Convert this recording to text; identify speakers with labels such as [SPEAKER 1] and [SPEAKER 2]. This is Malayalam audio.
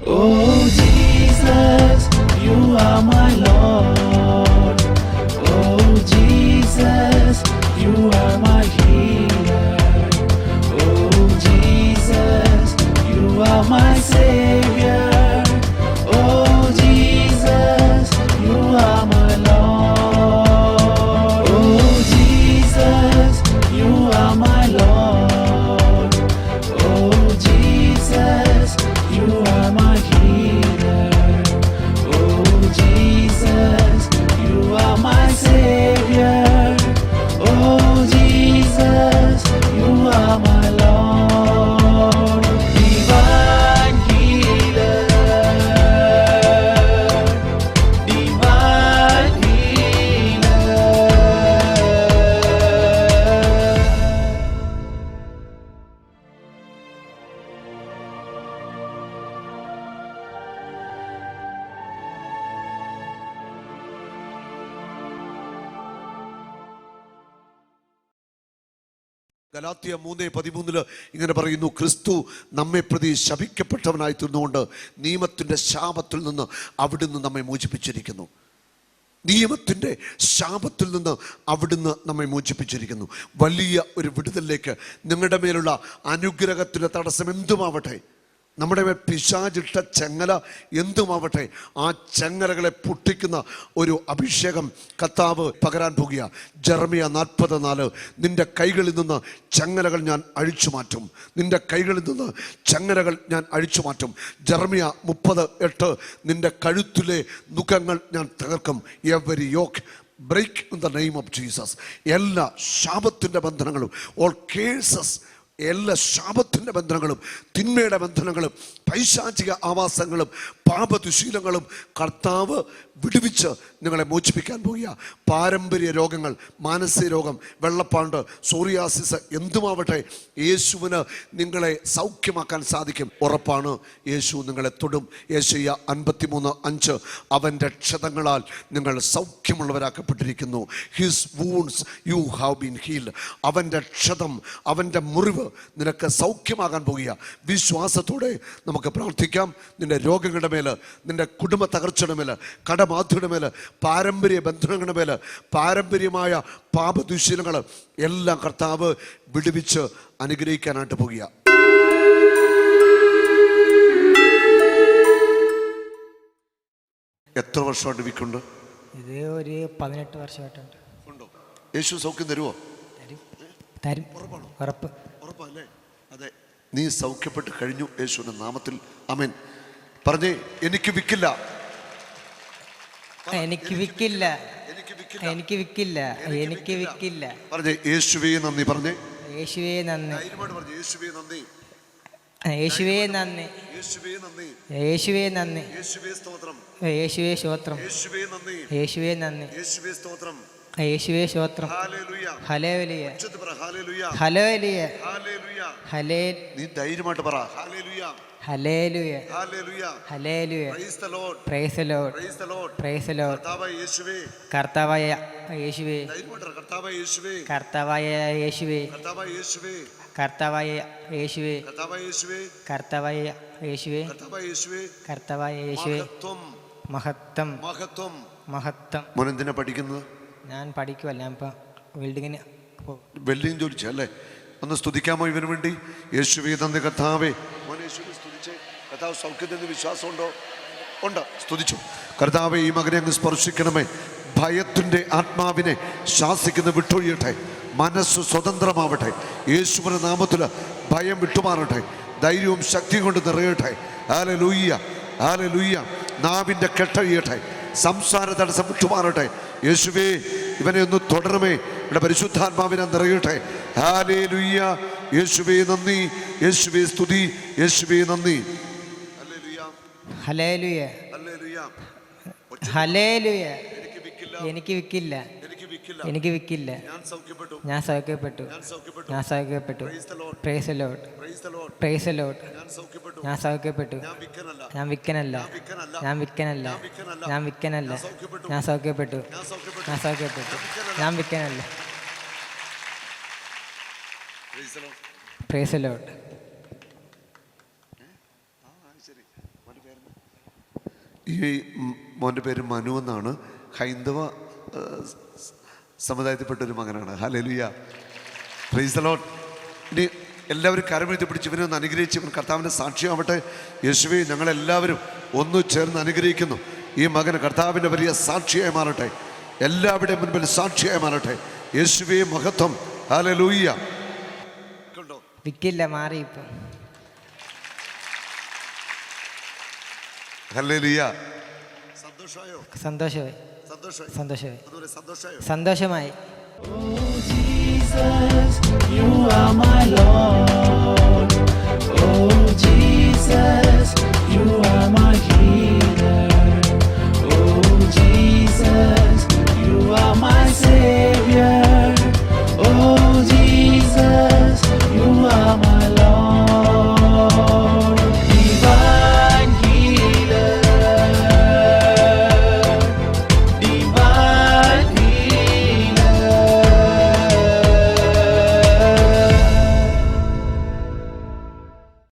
[SPEAKER 1] Oh Jesus, you are my Lord. Oh Jesus, you are my healer. Oh Jesus, you are my Savior. Oh Jesus, you are my Lord. Oh Jesus, you are my Lord. Oh Jesus, you are my healer. Oh Jesus, you are my Savior. Oh Jesus, you are my Lord. Divine healer, divine healer.
[SPEAKER 2] Galatia 3:13 ഇങ്ങനെ പറയുന്നു, ക്രിസ്തു നമ്മെ പ്രതി ശപിക്കപ്പെട്ടവനായി തീർന്നുകൊണ്ട് നിയമത്തിൻ്റെ ശാപത്തിൽ നിന്ന് അവിടുന്ന് നമ്മെ മോചിപ്പിച്ചിരിക്കുന്നു. നിയമത്തിൻ്റെ ശാപത്തിൽ നിന്ന് അവിടുന്ന് നമ്മെ മോചിപ്പിച്ചിരിക്കുന്നു. വലിയ ഒരു വിടുതലിലേക്ക് നിങ്ങളുടെ മേലുള്ള അനുഗ്രഹത്തിൻ്റെ തടസ്സം എന്തുമാവട്ടെ, നമ്മുടെ മേൽ പിശാചിട്ട ചെങ്ങല എന്തുമാവട്ടെ, ആ ചെങ്ങലകളെ പൊട്ടിക്കുന്ന ഒരു അഭിഷേകം കർത്താവ് പകരാൻ പോകുക. ജെറമ്യ 40:4, നിന്റെ കൈകളിൽ നിന്ന് ചെങ്ങലകൾ ഞാൻ അഴിച്ചു മാറ്റും, നിന്റെ കൈകളിൽ നിന്ന് ചെങ്ങലകൾ ഞാൻ അഴിച്ചു മാറ്റും. ജെറമ്യ 30:8, നിന്റെ കഴുത്തിലെ നുഖങ്ങൾ ഞാൻ തകർക്കും. Every yoke break in the name of Jesus. എല്ലാ ശാപത്തിൻ്റെ ബന്ധനങ്ങളും, ഓൾ കേഴ്സസ്, എല്ലാ ശാപത്തിൻ്റെ ബന്ധനങ്ങളും, തിന്മയുടെ ബന്ധനങ്ങളും, പൈശാചിക ആവാസങ്ങളും, പാപദുശീലങ്ങളും കർത്താവ് വിടുവിച്ച് നിങ്ങളെ മോചിപ്പിക്കാൻ പോകുക. പാരമ്പര്യ രോഗങ്ങൾ, മാനസിക രോഗം, വെള്ളപ്പാണ്ട്, സോറിയാസിസ് എന്തുമാവട്ടെ, യേശുവിന് നിങ്ങളെ സൗഖ്യമാക്കാൻ സാധിക്കും. ഉറപ്പാണ്, യേശു നിങ്ങളെ തൊടും. യെശയ്യാ 53:5, അവൻ്റെ ക്ഷതങ്ങളാൽ നിങ്ങൾ സൗഖ്യമുള്ളവരാക്കപ്പെട്ടിരിക്കുന്നു. His wounds you have been healed. അവൻ്റെ ക്ഷതം, അവൻ്റെ മുറിവ് നിനക്ക് സൗഖ്യമാകാൻ പോകുക. വിശ്വാസത്തോടെ നമുക്ക് പ്രാർത്ഥിക്കാം. നിന്റെ രോഗങ്ങളുടെ മേൽ, നിന്റെ കുടുംബ തകർച്ചയുടെ മേൽ, കടബാധ്യതയുടെ മേൽ, പാരമ്പര്യ ബന്ധനങ്ങളുടെ മേൽ, പാരമ്പര്യമായ പാപദുശീലങ്ങൾ എല്ലാം കർത്താവ് വിടുവിച്ച് അനുഗ്രഹിക്കാനായിട്ട് പോകുക. എത്ര വർഷമായിട്ട് വിൽക്കുന്നുണ്ട്?
[SPEAKER 3] ഇത് ഒരു 18 വർഷമായിട്ടുണ്ട്.
[SPEAKER 2] ഉണ്ടോ? യേശു സൗഖ്യം തരുമോ?
[SPEAKER 3] തരും. ഉറപ്പ്.
[SPEAKER 2] ഉറപ്പല്ലേ? അതെ, നീ സൗഖ്യപ്പെട്ട് കഴിഞ്ഞു യേശുവിന്റെ നാമത്തിൽ. ആമേൻ. പറഞ്ഞേ, എനിക്ക് വിൽക്കില്ല,
[SPEAKER 3] എനിക്ക് വിൽക്കില്ല, എനിക്ക് വിൽക്കില്ല, എനിക്ക് വിൽക്കില്ല.
[SPEAKER 2] പറഞ്ഞേ, യേശുവേ നന്ദി. പറഞ്ഞേ,
[SPEAKER 3] യേശുവേ നന്ദി,
[SPEAKER 2] യേശുവേ നന്ദി,
[SPEAKER 3] യേശുവേ നന്ദി,
[SPEAKER 2] യേശുവേ നന്ദി,
[SPEAKER 3] യേശുവേ നന്ദി,
[SPEAKER 2] യേശുവേ സ്തോത്രം,
[SPEAKER 3] യേശുവേ സ്തോത്രം,
[SPEAKER 2] യേശുവേ നന്ദി,
[SPEAKER 3] യേശുവേ നന്ദി,
[SPEAKER 2] യേശുവേ സ്തോത്രം,
[SPEAKER 3] യേശുവേ സ്തോത്രം.
[SPEAKER 2] Hallelujah,
[SPEAKER 3] hallelujah,
[SPEAKER 2] hallelujah,
[SPEAKER 3] hallelujah,
[SPEAKER 2] hallelujah.
[SPEAKER 3] Hallelujah.
[SPEAKER 2] നീ ധൈര്യമായിട്ട് പറ, hallelujah,
[SPEAKER 3] hallelujah,
[SPEAKER 2] hallelujah,
[SPEAKER 3] hallelujah.
[SPEAKER 2] Price the Lord,
[SPEAKER 3] praise the Lord,
[SPEAKER 2] praise the Lord,
[SPEAKER 3] praise the Lord.
[SPEAKER 2] കർത്താവായ യേശുവേ,
[SPEAKER 3] കർത്താവായ യേശുവേ,
[SPEAKER 2] ധൈര്യമായിട്ട് കർത്താവായ യേശുവേ,
[SPEAKER 3] കർത്താവായ യേശുവേ,
[SPEAKER 2] കർത്താവായ യേശുവേ,
[SPEAKER 3] കർത്താവായ യേശുവേ,
[SPEAKER 2] കർത്താവായ യേശുവേ,
[SPEAKER 3] കർത്താവായ യേശുവേ,
[SPEAKER 2] കർത്താവായ യേശുവേ,
[SPEAKER 3] കർത്താവായ യേശുവേ.
[SPEAKER 2] മഹത്വം,
[SPEAKER 3] മഹത്വം,
[SPEAKER 2] മഹത്വം,
[SPEAKER 3] മഹത്വം.
[SPEAKER 2] മോൻ എന്തിനാ പഠിക്കുന്നത്?
[SPEAKER 3] ഞാൻ പഠിക്കുമല്ല, ഞാൻ ഇപ്പം ബിൽഡിങ്ങിന്
[SPEAKER 2] വെൽഡിങ് ജോലിച്ചല്ലേ? ഒന്ന് സ്തുതിക്കാമോ ഇവന് വേണ്ടി? യേശുവേ നന്ദി കർത്താവേ. മോൻ യേശുവിനെ സ്തുതിച്ചേ. കർത്താവ് സൗഖ്യത്തിന് വിശ്വാസമുണ്ടോ? ഉണ്ട്. സ്തുതിച്ചു. കർത്താവേ, ഈ മകനെ അങ്ങ് സ്പർശിക്കണമേ. ഭയത്തിൻ്റെ ആത്മാവിനെ ശാസിക്കുന്ന വിട്ടൊഴിയട്ടെ. മനസ്സ് സ്വതന്ത്രമാവട്ടെ. യേശുവിന്റെ നാമത്തിൽ ഭയം വിട്ടുമാറട്ടെ. ധൈര്യവും ശക്തിയും കൊണ്ട് നിറയട്ടെ. Hallelujah, hallelujah. നാവിൻ്റെ കെട്ടഴിയട്ടെ. സംസാര തടസ്സം വിട്ടുമാറട്ടെ. യേശുവേ, ഇവനെ ഒന്ന് തുടരണമേ. ഇവിടെ പരിശുദ്ധാത്മാവിനെ നിറയട്ടെ. ഹല്ലേലൂയ. യേശുവേ നന്ദി, യേശുവേ സ്തുതി, യേശുവേ നന്ദി. Hallelujah,
[SPEAKER 3] hallelujah,
[SPEAKER 2] hallelujah,
[SPEAKER 3] hallelujah. എനിക്ക് വിൽക്കില്ല, എനിക്ക് വിൽക്കില്ല.
[SPEAKER 2] ഞാൻ സൗഖ്യപ്പെട്ടു,
[SPEAKER 3] ഞാൻ സൗഖ്യപ്പെട്ടു, ഞാൻ സൗഖ്യപ്പെട്ടു. Praise the Lord, praise the Lord. ഞാൻ സൗഖ്യപ്പെട്ടു, ഞാൻ വിൽക്കനല്ല, ഞാൻ വിൽക്കനല്ല, ഞാൻ വിൽക്കനല്ല. ഞാൻ സൗഖ്യപ്പെട്ടു, ഞാൻ സൗഖ്യപ്പെട്ടു, ഞാൻ വിൽക്കനല്ല. Price the Lord.
[SPEAKER 2] ഈ മോൻ്റെ പേര് മനു എന്നാണ്. ഹൈന്ദവ സമുദായത്തിൽപ്പെട്ടൊരു മകനാണ്. Hallelujah, price the Lord. ഇനി എല്ലാവരും കരമെഴുത്തി പിടിച്ച് ഇവനെ ഒന്ന് അനുഗ്രഹിച്ച് ഇവൻ കർത്താവിൻ്റെ സാക്ഷിയാവട്ടെ. യേശുവേ, ഞങ്ങളെല്ലാവരും ഒന്നു ചേർന്ന് അനുഗ്രഹിക്കുന്നു. ഈ മകന് കർത്താവിൻ്റെ വലിയ സാക്ഷിയായി മാറട്ടെ, എല്ലാവരുടെയും മുൻപിൽ സാക്ഷിയായി മാറട്ടെ. യേശുവേ മഹത്വം. ഹല്ലേലൂയ. കണ്ടോ?
[SPEAKER 3] വിക്കില്ല, മാറി ഇപ്പം.
[SPEAKER 2] ഹല്ലേലൂയ. സന്തോഷമായോ?
[SPEAKER 3] സന്തോഷമായി,
[SPEAKER 2] സന്തോഷമായി,
[SPEAKER 3] സന്തോഷമായി,
[SPEAKER 2] അതുപോലെ സന്തോഷമായോ?
[SPEAKER 3] സന്തോഷമായി.
[SPEAKER 1] Oh Jesus, you are my